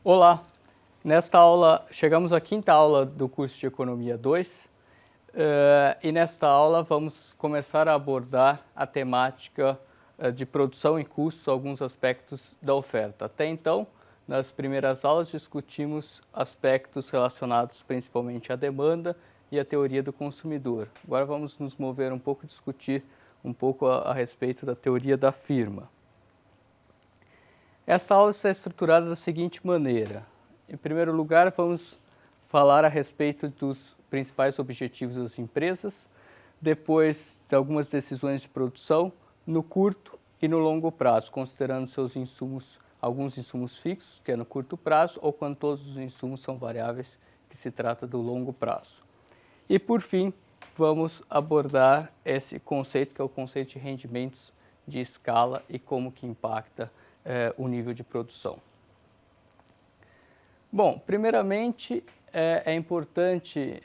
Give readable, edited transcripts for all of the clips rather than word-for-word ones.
Olá! Nesta aula, chegamos à quinta aula do curso de Economia 2 e nesta aula vamos começar a abordar a temática de produção e custos, alguns aspectos da oferta. Até então, nas primeiras aulas discutimos aspectos relacionados principalmente à demanda e à teoria do consumidor. Agora vamos nos mover um pouco, discutir um pouco a respeito da teoria da firma. Essa aula está estruturada da seguinte maneira. Em primeiro lugar, vamos falar a respeito dos principais objetivos das empresas, depois de algumas decisões de produção no curto e no longo prazo, considerando seus insumos, alguns insumos fixos, que é no curto prazo, ou quando todos os insumos são variáveis, que se trata do longo prazo. E por fim, vamos abordar esse conceito, que é o conceito de rendimentos de escala e como que impacta o nível de produção. Bom, primeiramente é importante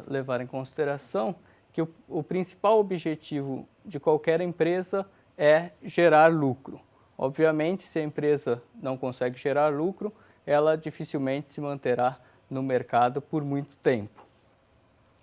levar em consideração que o principal objetivo de qualquer empresa é gerar lucro. Obviamente, se a empresa não consegue gerar lucro, ela dificilmente se manterá no mercado por muito tempo.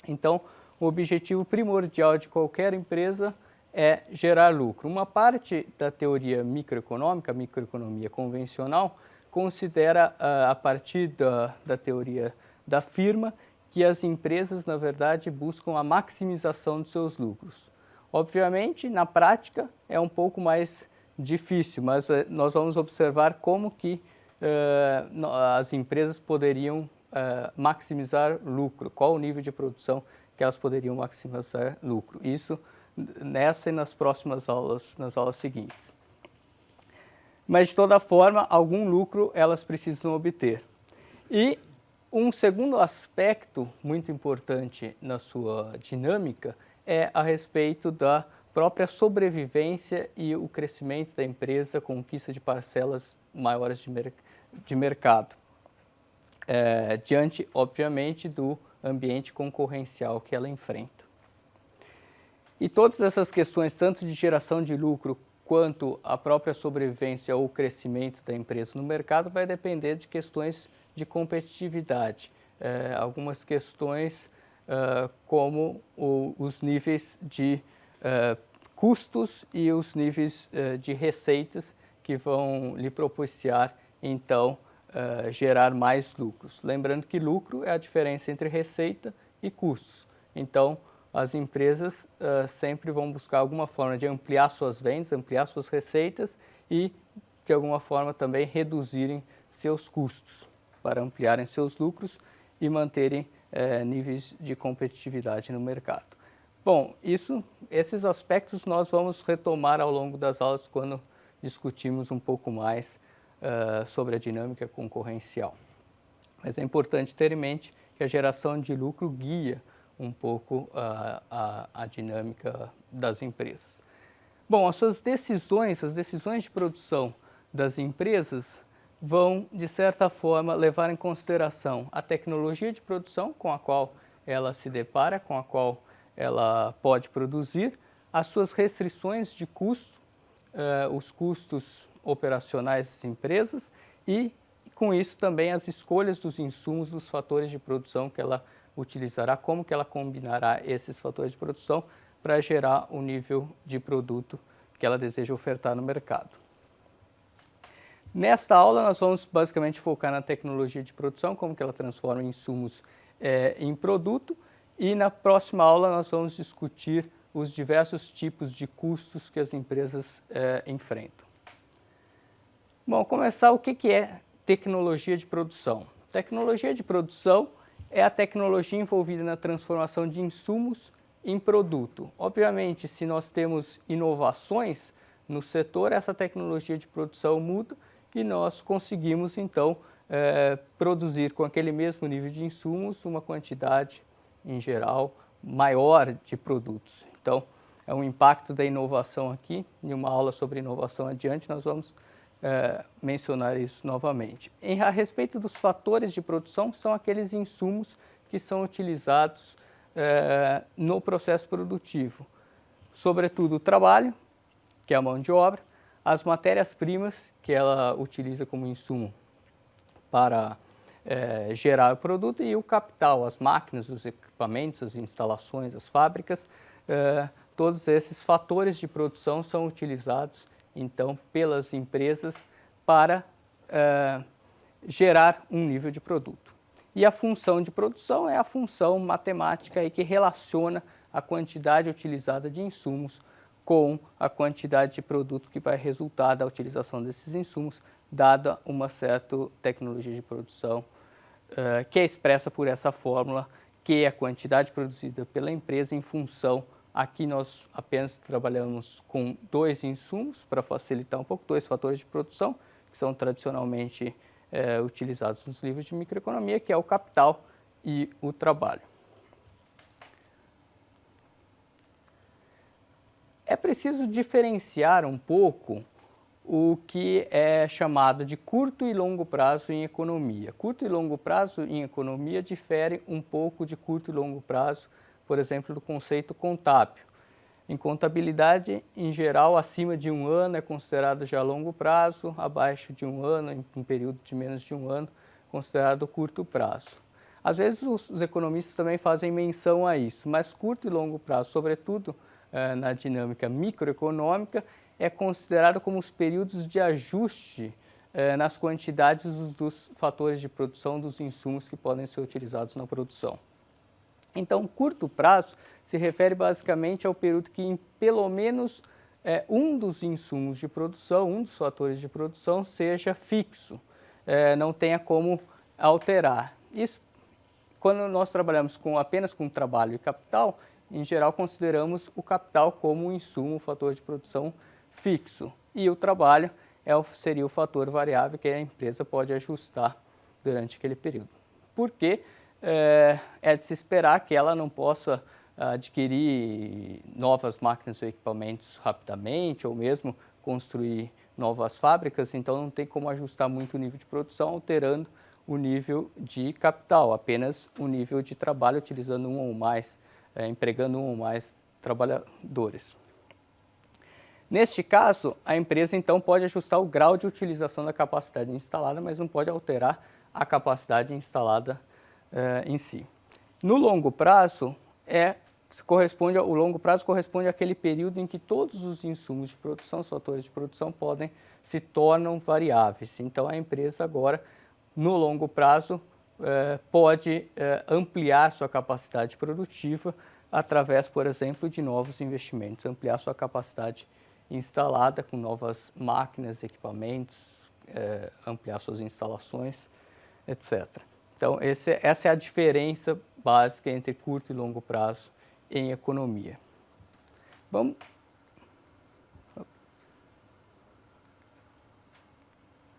Então, o objetivo primordial de qualquer empresa é gerar lucro. Uma parte da teoria microeconômica, a microeconomia convencional, considera, a partir da teoria da firma, que as empresas, na verdade, buscam a maximização de seus lucros. Obviamente, na prática, é um pouco mais difícil, mas nós vamos observar como que as empresas poderiam maximizar lucro, qual o nível de produção que elas poderiam maximizar lucro. Isso nessa e nas próximas aulas, nas aulas seguintes. Mas, de toda forma, algum lucro elas precisam obter. E um segundo aspecto muito importante na sua dinâmica é a respeito da própria sobrevivência e o crescimento da empresa, conquista de parcelas maiores de mercado, diante, obviamente, do ambiente concorrencial que ela enfrenta. E todas essas questões, tanto de geração de lucro quanto a própria sobrevivência ou crescimento da empresa no mercado, vai depender de questões de competitividade. Algumas questões como os níveis de custos e os níveis de receitas que vão lhe propiciar, então, gerar mais lucros. Lembrando que lucro é a diferença entre receita e custos. Então, as empresas sempre vão buscar alguma forma de ampliar suas vendas, ampliar suas receitas e, de alguma forma, também reduzirem seus custos para ampliarem seus lucros e manterem níveis de competitividade no mercado. Bom, esses aspectos nós vamos retomar ao longo das aulas quando discutimos um pouco mais sobre a dinâmica concorrencial. Mas é importante ter em mente que a geração de lucro guia um pouco a dinâmica das empresas. Bom, as decisões de produção das empresas vão, de certa forma, levar em consideração a tecnologia de produção com a qual ela se depara, com a qual ela pode produzir, as suas restrições de custo, os custos operacionais das empresas e, com isso, também as escolhas dos insumos, dos fatores de produção que ela utilizará, como que ela combinará esses fatores de produção para gerar o nível de produto que ela deseja ofertar no mercado. Nesta aula nós vamos basicamente focar na tecnologia de produção, como que ela transforma insumos em produto, e na próxima aula nós vamos discutir os diversos tipos de custos que as empresas enfrentam. Bom, começar, o que é tecnologia de produção? Tecnologia de produção é a tecnologia envolvida na transformação de insumos em produto. Obviamente, se nós temos inovações no setor, essa tecnologia de produção muda e nós conseguimos, então, produzir com aquele mesmo nível de insumos uma quantidade, em geral, maior de produtos. Então, é um impacto da inovação aqui. Em uma aula sobre inovação adiante, nós vamos mencionar isso novamente. A respeito dos fatores de produção, são aqueles insumos que são utilizados no processo produtivo. Sobretudo o trabalho, que é a mão de obra, as matérias-primas que ela utiliza como insumo para gerar o produto, e o capital, as máquinas, os equipamentos, as instalações, as fábricas, todos esses fatores de produção são utilizados então pelas empresas para gerar um nível de produto. E a função de produção é a função matemática aí que relaciona a quantidade utilizada de insumos com a quantidade de produto que vai resultar da utilização desses insumos, dada uma certa tecnologia de produção, que é expressa por essa fórmula, que é a quantidade produzida pela empresa em função. Aqui nós apenas trabalhamos com dois insumos para facilitar um pouco, dois fatores de produção, que são tradicionalmente utilizados nos livros de microeconomia, que é o capital e o trabalho. É preciso diferenciar um pouco o que é chamado de curto e longo prazo em economia. Curto e longo prazo em economia difere um pouco de curto e longo prazo, por exemplo, do conceito contábil. Em contabilidade, em geral, acima de um ano é considerado já longo prazo, abaixo de um ano, em um período de menos de um ano, considerado curto prazo. Às vezes os economistas também fazem menção a isso, mas curto e longo prazo, sobretudo na dinâmica microeconômica, é considerado como os períodos de ajuste nas quantidades dos fatores de produção dos insumos que podem ser utilizados na produção. Então, curto prazo se refere basicamente ao período que em pelo menos um dos insumos de produção, um dos fatores de produção seja fixo, não tenha como alterar. Isso, quando nós trabalhamos apenas com trabalho e capital, em geral consideramos o capital como um insumo, um fator de produção fixo, e o trabalho seria o fator variável que a empresa pode ajustar durante aquele período. Porque é de se esperar que ela não possa adquirir novas máquinas ou equipamentos rapidamente, ou mesmo construir novas fábricas, então não tem como ajustar muito o nível de produção, alterando o nível de capital, apenas o nível de trabalho, utilizando um ou mais, empregando um ou mais trabalhadores. Neste caso, a empresa então pode ajustar o grau de utilização da capacidade instalada, mas não pode alterar a capacidade instalada em si. No longo prazo, o longo prazo corresponde àquele período em que todos os insumos de produção, os fatores de produção, se tornam variáveis. Então, a empresa agora, no longo prazo, pode ampliar sua capacidade produtiva através, por exemplo, de novos investimentos, ampliar sua capacidade instalada com novas máquinas, equipamentos, ampliar suas instalações, etc. Então, essa é a diferença básica entre curto e longo prazo em economia.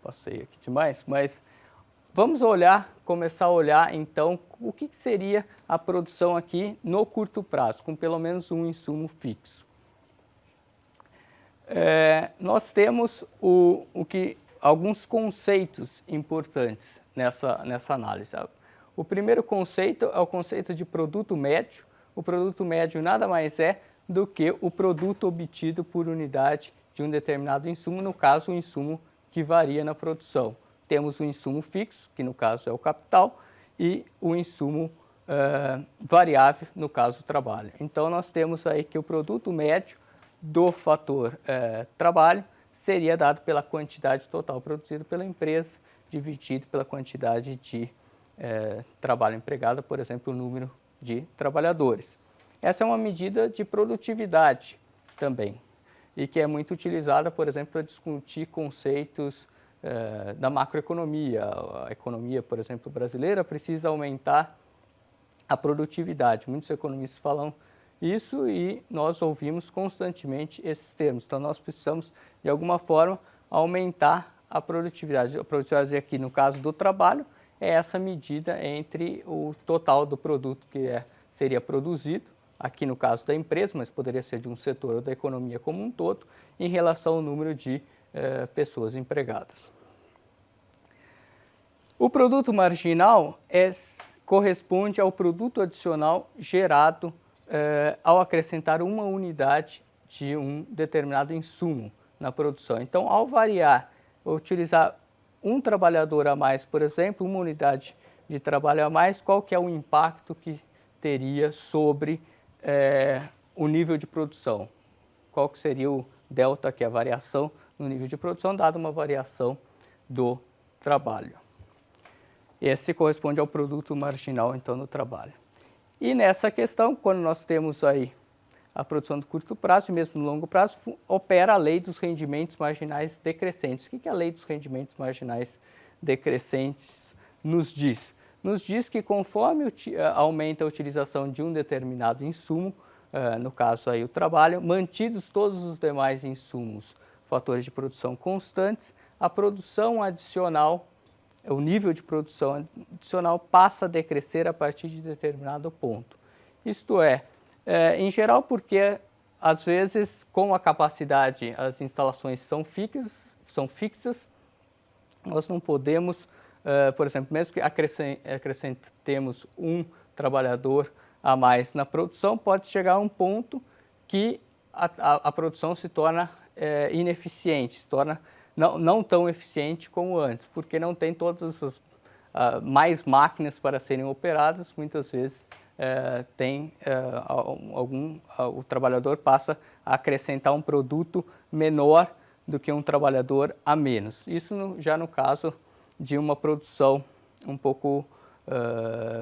Passei aqui demais, mas vamos começar a olhar então o que seria a produção aqui no curto prazo, com pelo menos um insumo fixo. Nós temos alguns conceitos importantes nessa análise. O primeiro conceito é o conceito de produto médio. O produto médio nada mais é do que o produto obtido por unidade de um determinado insumo, no caso, o insumo que varia na produção. Temos o insumo fixo, que no caso é o capital, e o insumo variável, no caso, o trabalho. Então, nós temos aí que o produto médio do fator trabalho seria dado pela quantidade total produzida pela empresa, dividido pela quantidade de trabalho empregado, por exemplo, o número de trabalhadores. Essa é uma medida de produtividade também, e que é muito utilizada, por exemplo, para discutir conceitos da macroeconomia. A economia, por exemplo, brasileira precisa aumentar a produtividade. Muitos economistas falam isso e nós ouvimos constantemente esses termos. Então, nós precisamos, de alguma forma, aumentar a produtividade. A produtividade aqui, no caso do trabalho, é essa medida entre o total do produto que seria produzido, aqui no caso da empresa, mas poderia ser de um setor ou da economia como um todo, em relação ao número de pessoas empregadas. O produto marginal corresponde ao produto adicional gerado ao acrescentar uma unidade de um determinado insumo na produção. Então, ao utilizar um trabalhador a mais, por exemplo, uma unidade de trabalho a mais, qual que é o impacto que teria sobre o nível de produção? Qual que seria o delta, que é a variação no nível de produção, dada uma variação do trabalho. Esse corresponde ao produto marginal, então, no trabalho. E nessa questão, quando nós temos aí a produção de curto prazo e mesmo no longo prazo, opera a lei dos rendimentos marginais decrescentes. O que a lei dos rendimentos marginais decrescentes nos diz? Nos diz que conforme aumenta a utilização de um determinado insumo, no caso aí o trabalho, mantidos todos os demais insumos, fatores de produção constantes, a produção adicional, o nível de produção adicional passa a decrescer a partir de determinado ponto. Isto é, em geral, porque às vezes com a capacidade as instalações são fixas, nós não podemos, por exemplo, mesmo que acrescentemos um trabalhador a mais na produção, pode chegar a um ponto que a produção se torna ineficiente, se torna não tão eficiente como antes, porque não tem todas as mais máquinas para serem operadas, muitas vezes o trabalhador passa a acrescentar um produto menor do que um trabalhador a menos. Isso já no caso de uma produção um pouco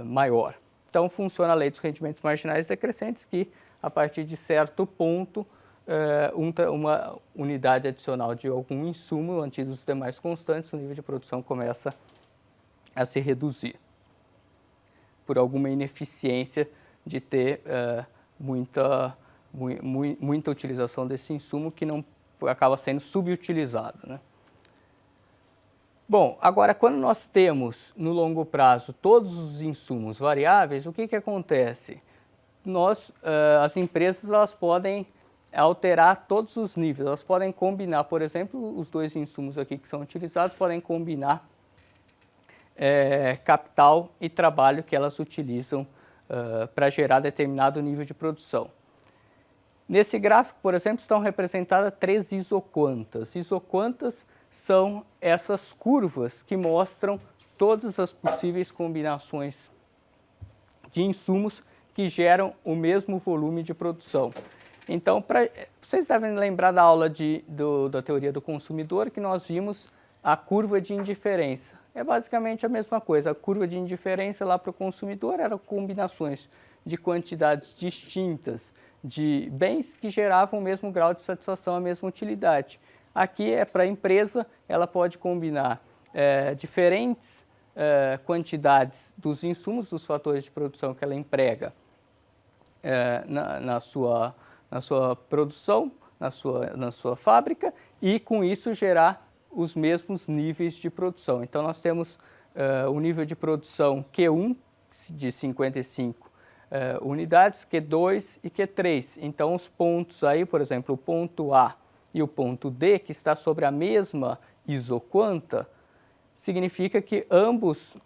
maior. Então funciona a lei dos rendimentos marginais decrescentes, que a partir de certo ponto uma unidade adicional de algum insumo, mantidos os demais constantes, o nível de produção começa a se reduzir por alguma ineficiência de ter muita utilização desse insumo que não acaba sendo subutilizado, né? Bom, agora quando nós temos no longo prazo todos os insumos variáveis, o que acontece? As empresas elas podem alterar todos os níveis, elas podem combinar, por exemplo, os dois insumos aqui que são utilizados, podem combinar capital e trabalho que elas utilizam para gerar determinado nível de produção. Nesse gráfico, por exemplo, estão representadas 3 isoquantas. Isoquantas são essas curvas que mostram todas as possíveis combinações de insumos que geram o mesmo volume de produção. Então, vocês devem lembrar da aula da teoria do consumidor, que nós vimos a curva de indiferença. É basicamente a mesma coisa. A curva de indiferença lá para o consumidor eram combinações de quantidades distintas de bens que geravam o mesmo grau de satisfação, a mesma utilidade. Aqui é para a empresa, ela pode combinar diferentes quantidades dos insumos, dos fatores de produção que ela emprega na sua produção, na sua fábrica, e com isso gerar os mesmos níveis de produção. Então nós temos o nível de produção Q1 de 55 unidades, Q2 e Q3. Então os pontos aí, por exemplo, o ponto A e o ponto D, que está sobre a mesma isoquanta, significa que ambas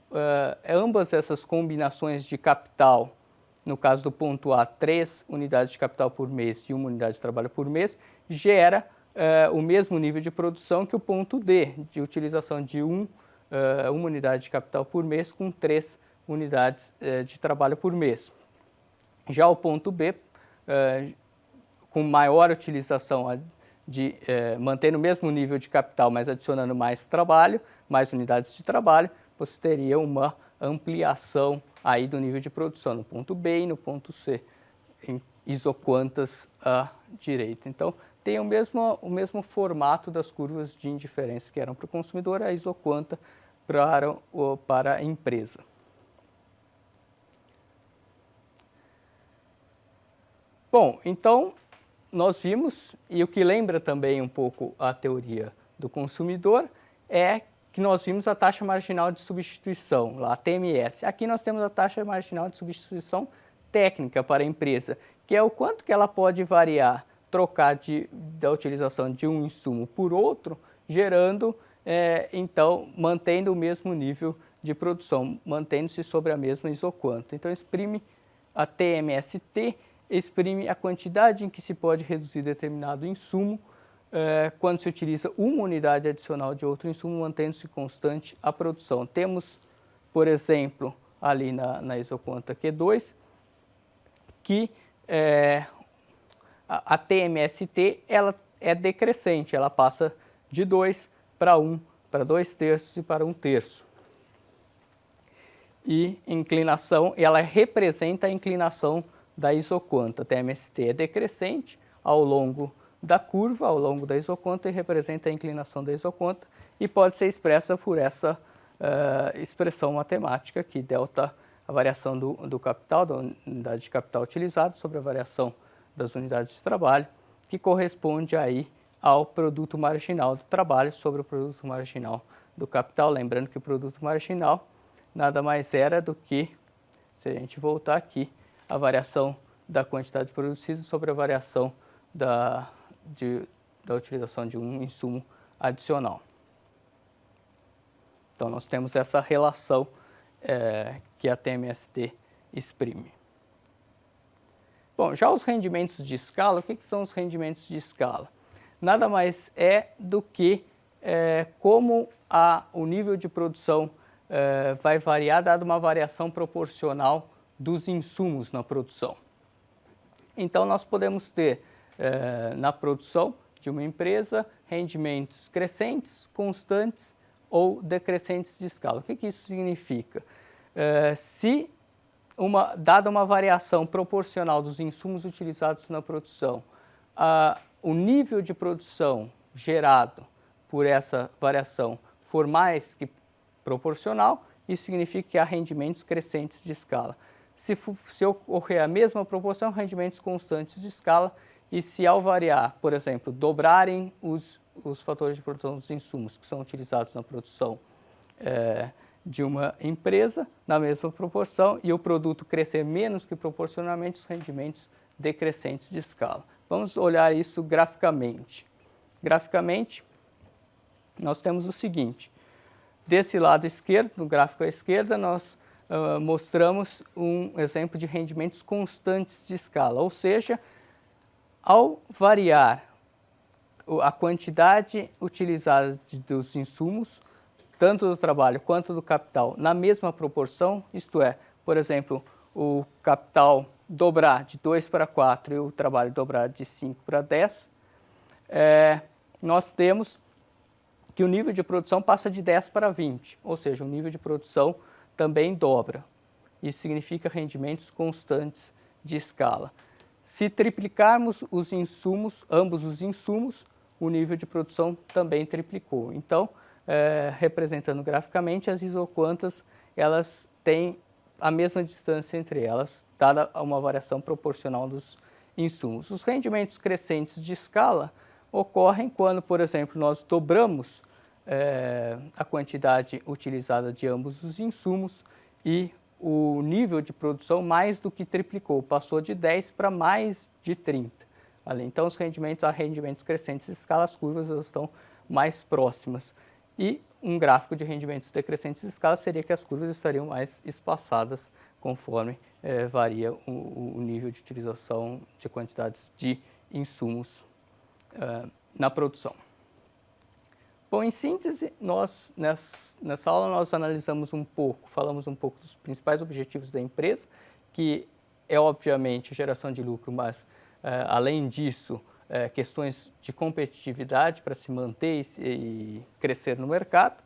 essas combinações de capital, no caso do ponto A, 3 unidades de capital por mês e 1 unidade de trabalho por mês, gera o mesmo nível de produção que o ponto D, de utilização de uma unidade de capital por mês com 3 unidades de trabalho por mês. Já o ponto B, com maior utilização, mantendo o mesmo nível de capital, mas adicionando mais trabalho, mais unidades de trabalho, você teria uma ampliação aí do nível de produção no ponto B e no ponto C, em isoquantas à direita. Então, tem o mesmo formato das curvas de indiferença que eram para o consumidor, a isoquanta para a empresa. Bom, então nós vimos, e o que lembra também um pouco a teoria do consumidor, é que nós vimos a taxa marginal de substituição, lá a TMS. Aqui nós temos a taxa marginal de substituição técnica para a empresa, que é o quanto que ela pode variar, trocar da utilização de um insumo por outro, gerando, então, mantendo o mesmo nível de produção, mantendo-se sobre a mesma isoquanta. Então, exprime a TMST, exprime a quantidade em que se pode reduzir determinado insumo quando se utiliza uma unidade adicional de outro insumo, mantendo-se constante a produção. Temos, por exemplo, ali na isoconta Q2, que a TMST ela é decrescente, ela passa de 2 para 1, para 2/3 e para 1/3. E inclinação, ela representa a inclinação da isoconta. A TMST é decrescente ao longo da curva, ao longo da isoconta, e representa a inclinação da isoconta, e pode ser expressa por essa expressão matemática aqui, delta, a variação do capital, da unidade de capital utilizado, sobre a variação das unidades de trabalho, que corresponde aí ao produto marginal do trabalho sobre o produto marginal do capital. Lembrando que o produto marginal nada mais era do que, se a gente voltar aqui, a variação da quantidade produzida sobre a variação da utilização de um insumo adicional. Então, nós temos essa relação que a TMST exprime. Bom, já os rendimentos de escala, o que são os rendimentos de escala? Nada mais é do que como o nível de produção vai variar, dada uma variação proporcional dos insumos na produção. Então, nós podemos ter na produção de uma empresa rendimentos crescentes, constantes ou decrescentes de escala. O que isso significa? Se dada uma variação proporcional dos insumos utilizados na produção, o nível de produção gerado por essa variação for mais que proporcional, isso significa que há rendimentos crescentes de escala. Se ocorrer a mesma proporção, rendimentos constantes de escala, e se ao variar, por exemplo, dobrarem os fatores de produção dos insumos que são utilizados na produção de uma empresa, na mesma proporção, e o produto crescer menos que proporcionalmente, os rendimentos decrescentes de escala. Vamos olhar isso graficamente. Graficamente, nós temos o seguinte: desse lado esquerdo, no gráfico à esquerda, nós mostramos um exemplo de rendimentos constantes de escala, ou seja, ao variar a quantidade utilizada dos insumos, tanto do trabalho quanto do capital, na mesma proporção, isto é, por exemplo, o capital dobrar de 2 para 4 e o trabalho dobrar de 5 para 10, nós temos que o nível de produção passa de 10 para 20, ou seja, o nível de produção também dobra. Isso significa rendimentos constantes de escala. Se triplicarmos os insumos, ambos os insumos, o nível de produção também triplicou. Então, representando graficamente, as isoquantas, elas têm a mesma distância entre elas, dada uma variação proporcional dos insumos. Os rendimentos crescentes de escala ocorrem quando, por exemplo, nós dobramos a quantidade utilizada de ambos os insumos e o nível de produção mais do que triplicou, passou de 10 para mais de 30. Então, há rendimentos crescentes de escala, as curvas elas estão mais próximas. E um gráfico de rendimentos decrescentes de escala seria que as curvas estariam mais espaçadas conforme varia o nível de utilização de quantidades de insumos na produção. Bom, em síntese, nessa aula nós falamos um pouco dos principais objetivos da empresa, que é obviamente a geração de lucro, mas além disso, questões de competitividade para se manter e crescer no mercado.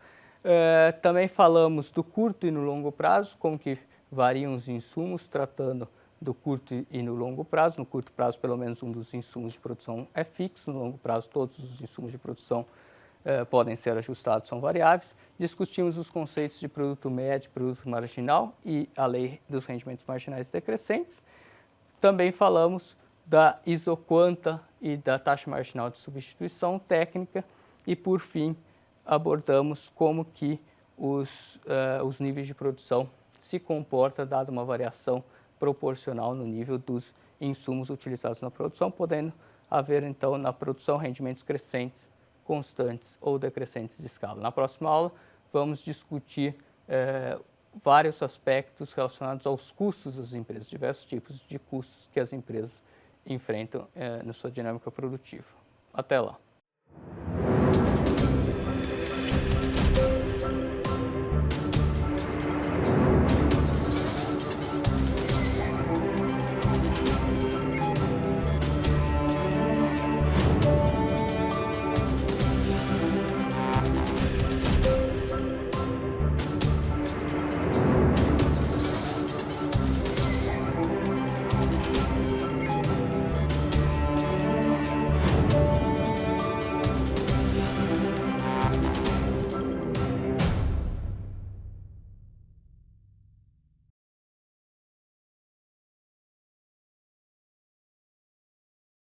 Também falamos do curto e no longo prazo, como que variam os insumos, tratando do curto e no longo prazo. No curto prazo, pelo menos um dos insumos de produção é fixo, no longo prazo, todos os insumos de produção podem ser ajustados, são variáveis. Discutimos os conceitos de produto médio, produto marginal e a lei dos rendimentos marginais decrescentes. Também falamos da isoquanta e da taxa marginal de substituição técnica e, por fim, abordamos como que os níveis de produção se comportam dada uma variação proporcional no nível dos insumos utilizados na produção, podendo haver, então, na produção rendimentos crescentes, constantes ou decrescentes de escala. Na próxima aula, vamos discutir vários aspectos relacionados aos custos das empresas, diversos tipos de custos que as empresas enfrentam na sua dinâmica produtiva. Até lá!